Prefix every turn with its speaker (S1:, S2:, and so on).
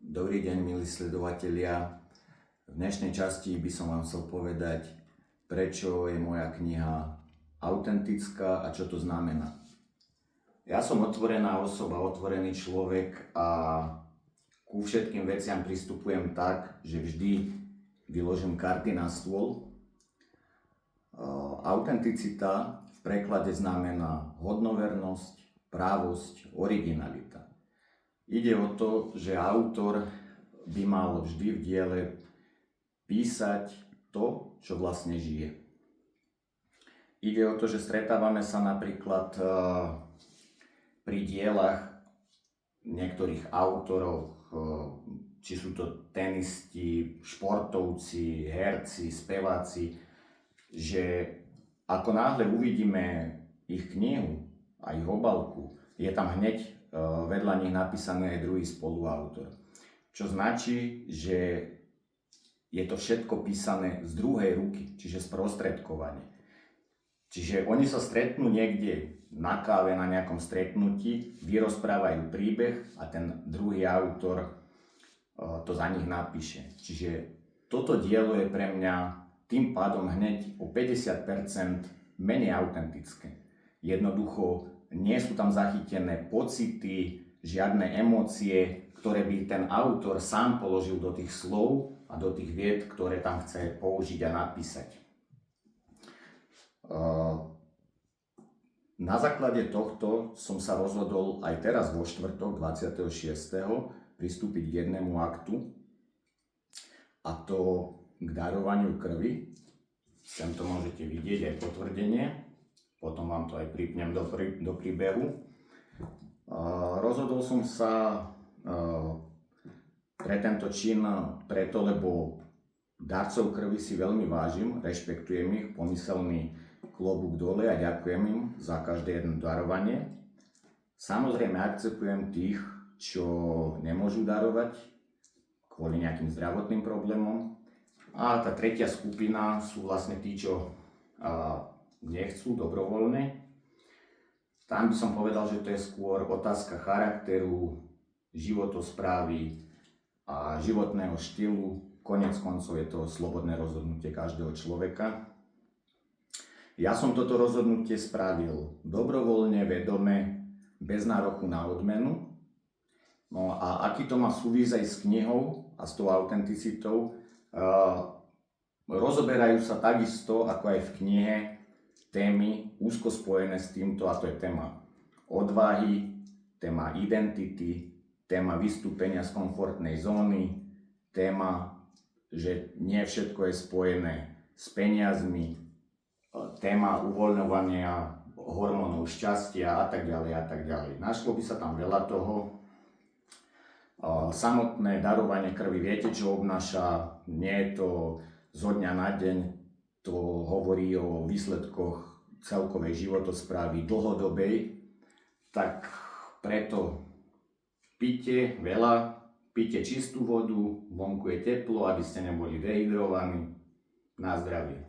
S1: Dobrý deň, milí sledovatelia. V dnešnej časti by som vám chcel povedať, prečo je moja kniha autentická a čo to znamená. Ja som otvorená osoba, otvorený človek a ku všetkým veciam pristupujem tak, že vždy vyložím karty na stôl. Autenticita v preklade znamená hodnovernosť, právosť, originalita. Ide o to, že autor by mal vždy v diele písať to, čo vlastne žije. Ide o to, že stretávame sa napríklad pri dielach niektorých autorov, či sú to tenisti, športovci, herci, speváci, že ako náhle uvidíme ich knihu a ich obálku, je tam hneď vedľa nich napísaný aj druhý spoluautor. Čo značí, že je to všetko písané z druhej ruky, čiže sprostredkovanie. Čiže oni sa stretnú niekde na káve, na nejakom stretnutí, vyrozprávajú príbeh a ten druhý autor to za nich napíše. Čiže toto dielo je pre mňa tým pádom hneď o 50% menej autentické. Jednoducho nie sú tam zachytené pocity, žiadne emócie, ktoré by ten autor sám položil do tých slov a do tých vied, ktoré tam chce použiť a napísať. Na základe tohto som sa rozhodol aj teraz vo štvrtok 26. pristúpiť k jednému aktu, a to k darovaniu krvi. Sem to môžete vidieť aj potvrdenie. Potom vám to aj pripnem do príbehu. Rozhodol som sa pre tento čin preto, lebo darcov krvi si veľmi vážim, rešpektujem ich, pomyselný klobúk dole a ďakujem im za každé jedno darovanie. Samozrejme akceptujem tých, čo nemôžu darovať kvôli nejakým zdravotným problémom. A tá tretia skupina sú vlastne tí, čo nechcú dobrovoľne. Tam by som povedal, že to je skôr otázka charakteru, životosprávy a životného štýlu. Koniec koncov je to slobodné rozhodnutie každého človeka. Ja som toto rozhodnutie spravil dobrovoľne, vedome, bez nároku na odmenu. No a aký to má súvis aj s knihou a s tou autenticitou, rozoberajú sa takisto ako aj v knihe témy úzko spojené s týmto, a to je téma odvahy, téma identity, téma vystúpenia z komfortnej zóny, téma, že nie všetko je spojené s peniazmi, téma uvoľňovania hormónov šťastia a tak ďalej a tak ďalej. Našlo by sa tam veľa toho. Samotné darovanie krvi, viete, čo obnáša? Nie je to zo dňa na deň, to hovorí o výsledkoch celkovej životosprávy dlhodobej, tak preto pite veľa, pite čistú vodu, vonku je teplo, aby ste neboli dehydrovaní. Na zdravie.